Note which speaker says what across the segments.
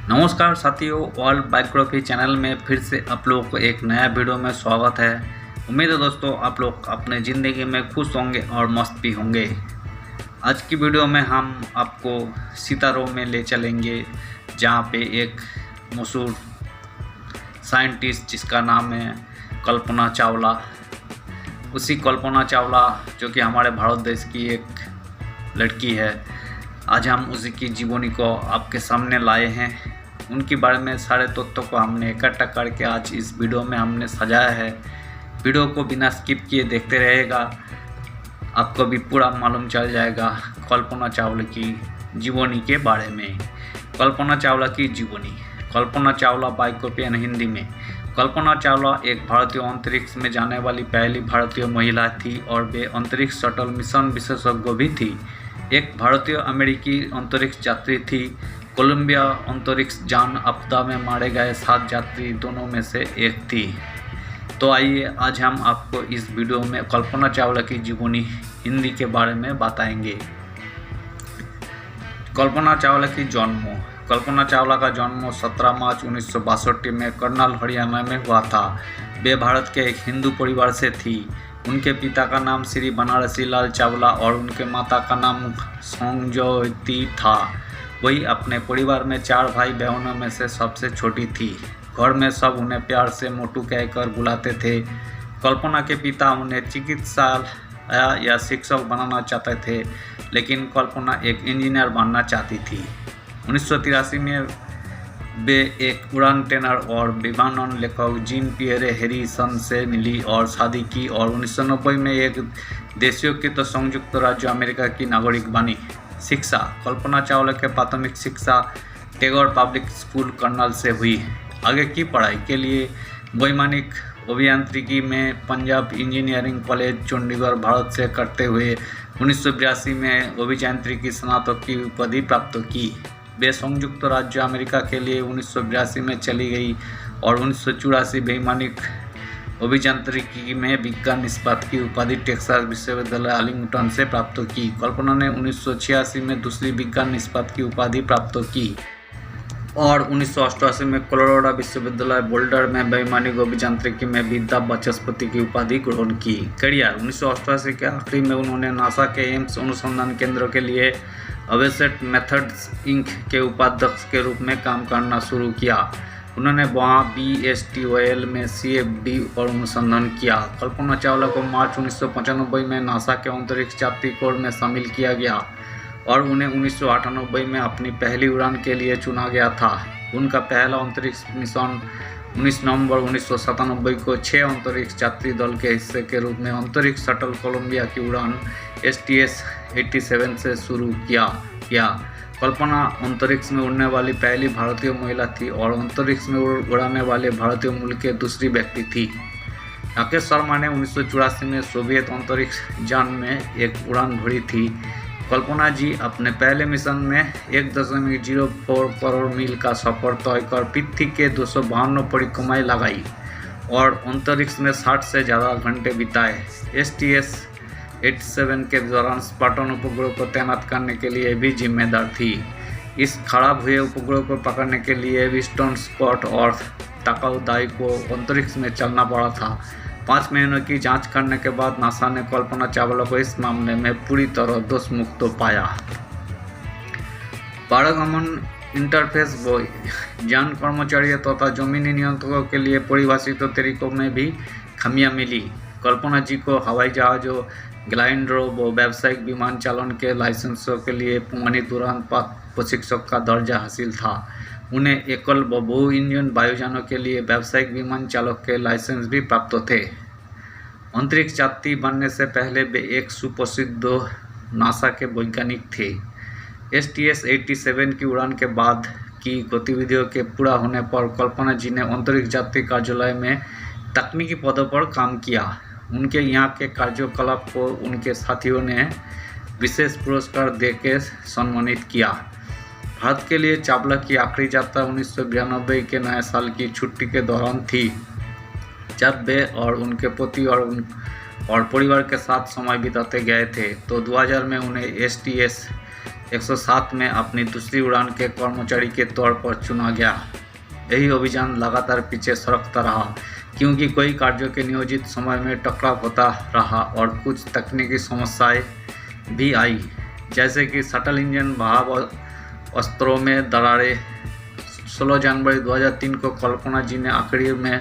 Speaker 1: नमस्कार साथियों, world biography channel में फिर से आप लोगों को एक नया वीडियो में स्वागत है। उम्मीद है दोस्तों आप लोग अपने ज़िंदगी में खुश होंगे और मस्त भी होंगे। आज की वीडियो में हम आपको सितारों में ले चलेंगे, जहाँ पे एक मशहूर साइंटिस्ट जिसका नाम है कल्पना चावला, उसी कल्पना चावला जो कि हमारे भारत देश की एक लड़की है, आज हम उसी की जीवनी को आपके सामने लाए हैं। उनके बारे में सारे तथ्यों को हमने इकट्ठा करके आज इस वीडियो में हमने सजाया है। वीडियो को बिना स्किप किए देखते रहेगा, आपको भी पूरा मालूम चल जाएगा कल्पना चावला की जीवनी के बारे में। कल्पना चावला की जीवनी। कल्पना चावला बायोग्राफी हिंदी में। कल्पना चावला एक भारतीय अंतरिक्ष में जाने वाली पहली भारतीय महिला थी और वे अंतरिक्ष शटल मिशन विशेषज्ञ भी थी। एक भारतीय अमेरिकी अंतरिक्ष यात्री थी। कोलंबिया अंतरिक्ष यान आपदा में मारे गए 7 यात्री दोनों में से एक थी। तो आइए आज हम आपको इस वीडियो में कल्पना चावला की जीवनी हिंदी के बारे में बताएंगे। कल्पना चावला की जन्म। कल्पना चावला का जन्म 17 मार्च 1962 में कर्नाल हरियाणा में हुआ था। वे भारत के एक हिंदू परिवार से थी। उनके पिता का नाम श्री बनारसी लाल चावला और उनके माता का नाम संजोयती था। वही अपने परिवार में 4 भाई बहनों में से सबसे छोटी थी। घर में सब उन्हें प्यार से मोटू कहकर बुलाते थे। कल्पना के पिता उन्हें चिकित्सा या शिक्षक बनाना चाहते थे, लेकिन कल्पना एक इंजीनियर बनना चाहती थी। 1983 में वे एक उड़ान ट्रेनर और विमानन लेखक जीन पियरे हैरिसन से मिली और शादी की और 1990 में एक देशों संयुक्त राज्य अमेरिका की नागरिक बनी। शिक्षा। कल्पना चावला के प्राथमिक शिक्षा टैगोर पब्लिक स्कूल कर्नाल से हुई। आगे की पढ़ाई के लिए वैमानिक अभियांत्रिकी में पंजाब इंजीनियरिंग कॉलेज चंडीगढ़ भारत से करते हुए 1982 में अभियांत्रिकी स्नातक की उपाधि प्राप्त की। वे संयुक्त राज्य अमेरिका के लिए 1982 में चली गई और 1984 वैमानिक अभियांत्रिकी में विज्ञान निष्पात की उपाधि टेक्सास विश्वविद्यालय आर्लिंगटन से प्राप्त की। कल्पना ने 1986 में दूसरी विज्ञान निष्पात की उपाधि प्राप्त की और 1988 में कोलोराडो विश्वविद्यालय बोल्डर में वैमानिक अभियांत्रिकी में विद्या वाचस्पति की उपाधि ग्रहण की। करियर। 1988 के आखिरी में उन्होंने नासा के एम्स अनुसंधान केंद्र के लिए अवेसेट मेथड्स इंक के उपाध्यक्ष के रूप में काम करना शुरू किया। उन्होंने वहां BSTOL में CFD और अनुसंधान किया। कल्पना चावला को मार्च 1995 में नासा के अंतरिक्ष यात्री कोर में शामिल किया गया और उन्हें 1998 में अपनी पहली उड़ान के लिए चुना गया था। उनका पहला अंतरिक्ष मिशन 19 नवंबर 1997 को 6 अंतरिक्ष यात्री दल के हिस्से के रूप में अंतरिक्ष शटल कोलंबिया की उड़ान STS-87 से शुरू किया गया। कल्पना अंतरिक्ष में उड़ने वाली पहली भारतीय महिला थी और अंतरिक्ष में उड़ाने वाले भारतीय मूल के दूसरी व्यक्ति थी। राकेश शर्मा ने 1984 में सोवियत अंतरिक्ष यान में एक उड़ान भरी थी। कल्पना जी अपने पहले मिशन में 1.04 करोड़ मील का सफर तय कर पृथ्वी के 252 परिक्रमाएं लगाई और अंतरिक्ष में 60 से ज़्यादा घंटे बिताए। STS-87 के दौरान स्पार्टन उपग्रह को तैनात करने के लिए भी जिम्मेदार थी। इस खराब हुए उपग्रह को पकड़ने के लिए विस्टन स्कॉट और ताकाउ दाई को अंतरिक्ष में चलना पड़ा था। 5 महीनों की जांच करने के बाद नासा ने कल्पना चावला को इस मामले में पूरी तरह दोष मुक्त पाया। पारगमन इंटरफेस वो यान कर्मचारियों तथा जमीनी नियंत्रकों के लिए परिभाषित तरीकों में भी खामियां मिली। कल्पना जी को हवाई जहाजों, ग्लाइडरों व व्यावसायिक विमान चालन के लाइसेंसों के लिए प्रमाणित उड़ान प्रशिक्षक का दर्जा हासिल था। उन्हें एकल व बहु इंजन वायुयानों के लिए व्यावसायिक विमान चालक के लाइसेंस भी प्राप्त थे। अंतरिक्ष यात्री बनने से पहले वे एक सुप्रसिद्ध नासा के वैज्ञानिक थे। STS-87 की उड़ान के बाद की गतिविधियों के पूरा होने पर कल्पना जी ने अंतरिक्ष यात्री कार्यालय में तकनीकी पदों पर काम किया। उनके यहाँ के कार्यकलाप को उनके साथियों ने विशेष पुरस्कार देकर सम्मानित किया। भारत के लिए चावला की आखिरी यात्रा 1992 के नए साल की छुट्टी के दौरान थी, जब वे और उनके पति और परिवार के साथ समय बिताते गए थे। तो 2000 में उन्हें STS 107 में अपनी दूसरी उड़ान के कर्मचारी के तौर पर चुना गया। यही अभियान लगातार पीछे सरकता रहा क्योंकि कई कार्यों के नियोजित समय में टकराव होता रहा और कुछ तकनीकी समस्याएं भी आई, जैसे कि शटल इंजन भाप अस्त्रों में दरारें। 16 जनवरी 2003 को कल्पना जी ने आखिरी में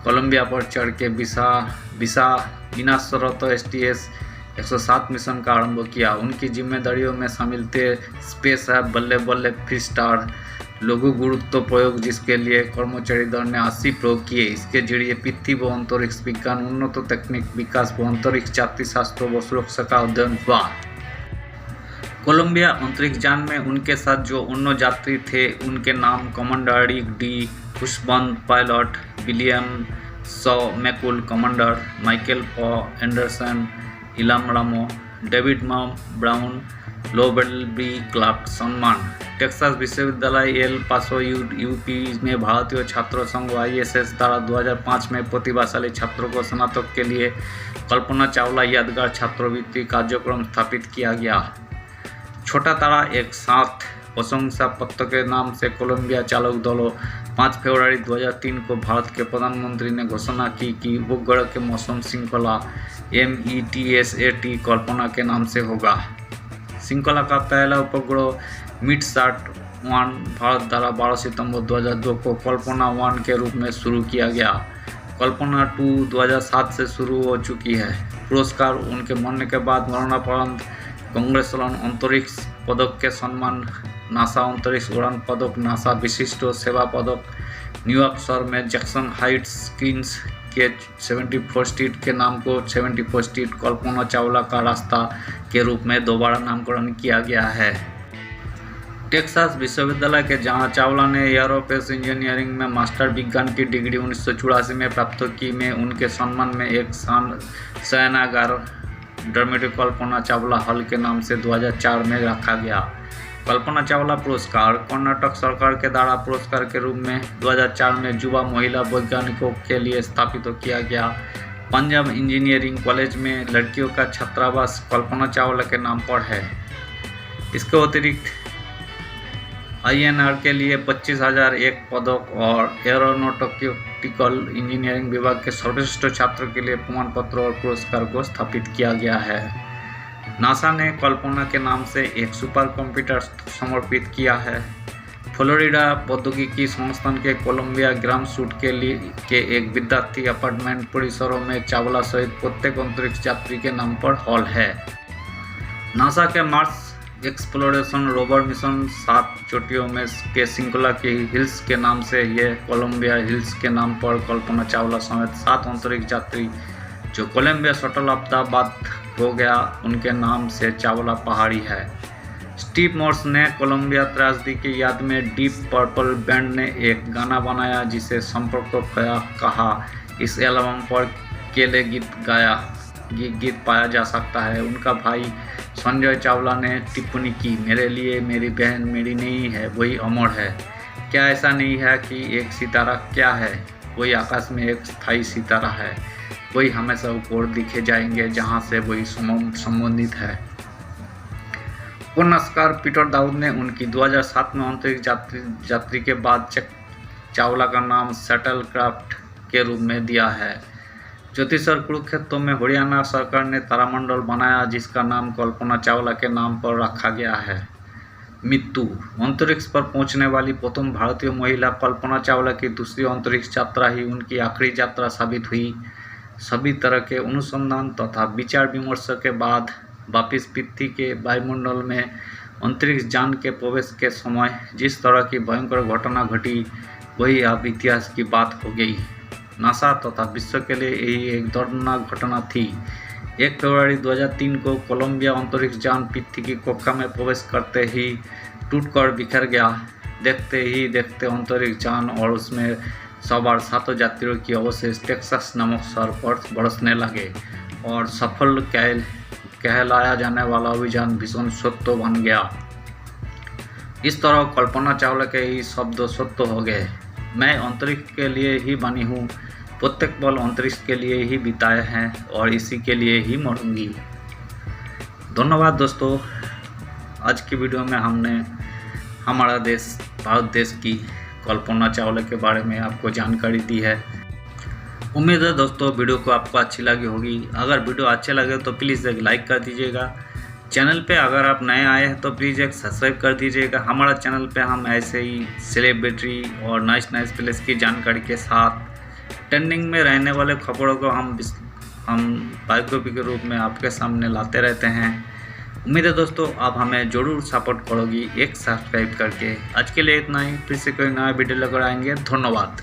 Speaker 1: कोलंबिया पर चढ़ के बिना शर्त STS-107 मिशन का आरंभ किया। उनकी जिम्मेदारियों में शामिल थे स्पेस ऐप बल्ले बल्ले फ्रीस्टार लघु गुरुत्व प्रयोग, जिसके लिए कर्मचारी दल ने 80 प्रयोग किए। इसके जरिए पृथ्वी व अंतरिक्ष विज्ञान, उन्नत तकनीक विकास व अंतरिक्ष यात्री शास्त्र व सुरक्षा का अध्ययन हुआ। कोलंबिया अंतरिक्ष यान में उनके साथ जो अन्य यात्री थे उनके नाम commander Rick D Husband, pilot William सॉ McCool, commander Michael P Anderson, Ilan Ramon, David M Brown, लोबेल बी क्लार्क। सम्मान। टेक्सास विश्वविद्यालय एल पासो यूपी में भारतीय छात्र संघ ISS द्वारा 2005 में प्रतिभाशाली छात्रों को स्नातक के लिए कल्पना चावला यादगार छात्रवृत्ति कार्यक्रम स्थापित किया गया। छोटा तारा एक साथ प्रशंसा पत्र के नाम से कोलंबिया चालक दलों 5 फरवरी 2003 को भारत के प्रधानमंत्री ने घोषणा की कि उपग्रह के मौसम श्रृंखला METSAT कल्पना के नाम से होगा। श्रृंखला का पहला उपग्रह MidSat-1 भारत द्वारा 12 सितंबर 2002 को कल्पना 1 के रूप में शुरू किया गया। कल्पना 2 2007 से शुरू हो चुकी है। पुरस्कार उनके मरने के बाद मरणोपरांत कांग्रेस अंतरिक्ष पदक के सम्मान, नासा अंतरिक्ष उड़ान पदक, नासा विशिष्ट सेवा पदक, न्यूयॉर्क शहर में जैक्सन हाइट्स क्वींस के 74 स्ट्रीट के नाम को 74 स्ट्रीट कल्पना चावला का रास्ता के रूप में दोबारा नामकरण किया गया है। टेक्सास विश्वविद्यालय के जहां चावला ने एयरोस्पेस इंजीनियरिंग में मास्टर विज्ञान की डिग्री 1984 में प्राप्त की, में उनके सम्मान में एक शयनागार डॉर्मेट्री कल्पना चावला हॉल के नाम से 2004 में रखा गया। कल्पना चावला पुरस्कार कर्नाटक सरकार के द्वारा पुरस्कार के रूप में 2004 में युवा महिला वैज्ञानिकों के लिए स्थापित किया गया। पंजाब इंजीनियरिंग कॉलेज में लड़कियों का छात्रावास कल्पना चावला के नाम पर है। इसके अतिरिक्त INR के लिए 25,001 पदक और एरोनॉटिकल इंजीनियरिंग विभाग के सर्वश्रेष्ठ छात्र के लिए प्रमाण पत्र और पुरस्कार को स्थापित किया गया है। नासा ने कल्पना के नाम से एक सुपर कंप्यूटर समर्पित किया है। फ्लोरिडा प्रौद्योगिकी संस्थान के कोलंबिया ग्राम सूट के एक विद्यार्थी अपार्टमेंट परिसरों में चावला सहित प्रत्येक अंतरिक्ष यात्री के नाम पर हॉल है। नासा के मार्स एक्सप्लोरेशन रोवर मिशन 7 चोटियों में के श्रृंखला की हिल्स के नाम से यह कोलंबिया हिल्स के नाम पर कल्पना चावला समेत 7 अंतरिक्ष यात्री जो कोलंबिया शटल आपदा बाद हो गया उनके नाम से चावला पहाड़ी है। स्टीव मॉर्स ने कोलंबिया त्रासदी की याद में डीप पर्पल बैंड ने एक गाना बनाया जिसे संपर्क कहा। इस एल्बम पर केले गीत पाया जा सकता है। उनका भाई संजय चावला ने टिप्पणी की, मेरे लिए मेरी बहन मेरी नहीं है, वही अमर है। क्या ऐसा नहीं है कि एक सितारा क्या है? वही आकाश में एक स्थायी सितारा है, वही हमेशा ऊपर दिखे जाएंगे जहां से वही संबंधित है। पुरस्कार पीटर दाऊद ने उनकी 2007 में अंतरिक्ष यात्री के बाद चावला का नाम शटल क्राफ्ट के रूप में दिया है। ज्योतिषर कुरुक्षेत्र में हरियाणा सरकार ने तारामंडल बनाया जिसका नाम कल्पना चावला के नाम पर रखा गया है। मृत्यु। अंतरिक्ष पर पहुंचने वाली प्रथम भारतीय महिला कल्पना चावला की दूसरी अंतरिक्ष यात्रा ही उनकी आखिरी यात्रा साबित हुई। सभी तरह के अनुसंधान तथा विचार विमर्श के बाद वापिस पृथ्वी के वायुमंडल में अंतरिक्ष यान के प्रवेश के समय जिस तरह की भयंकर घटना घटी वही अब इतिहास की बात हो गई। नासा तथा विश्व के लिए यही एक दर्दनाक घटना थी। 1 फरवरी 2003 को कोलंबिया अंतरिक्ष यान पृथ्वी की कक्षा में प्रवेश करते ही टूटकर बिखर गया। देखते ही देखते अंतरिक्ष यान और उसमें सवार 7 यात्रियों की अवशेष टेक्सास नामक शहर पर बरसने लगे और सफल कहलाया जाने वाला अभियान भीषण सत्य बन गया। इस तरह कल्पना चावला के ही शब्द सत्य हो गए। मैं अंतरिक्ष के लिए ही बनी हूँ, प्रत्येक पल अंतरिक्ष के लिए ही बिताए हैं और इसी के लिए ही मरूंगी। धन्यवाद दोस्तों, आज की वीडियो में हमने हमारा देश भारत देश की कल्पना चावला के बारे में आपको जानकारी दी है। उम्मीद है दोस्तों वीडियो को आपको अच्छी लगी होगी। अगर वीडियो अच्छे लगे तो प्लीज़ एक लाइक कर दीजिएगा। चैनल पे अगर आप नए आए हैं तो प्लीज़ एक सब्सक्राइब कर दीजिएगा। हमारा चैनल पे हम ऐसे ही सेलिब्रिटी और नाइस प्लेस की जानकारी के साथ ट्रेंडिंग में रहने वाले खबरों को हम बायोग्राफी के रूप में आपके सामने लाते रहते हैं। उम्मीद है दोस्तों आप हमें ज़रूर सपोर्ट करोगी एक सब्सक्राइब करके। आज के लिए इतना ही, फिर से कोई नया वीडियो लेकर आएंगे। धन्यवाद।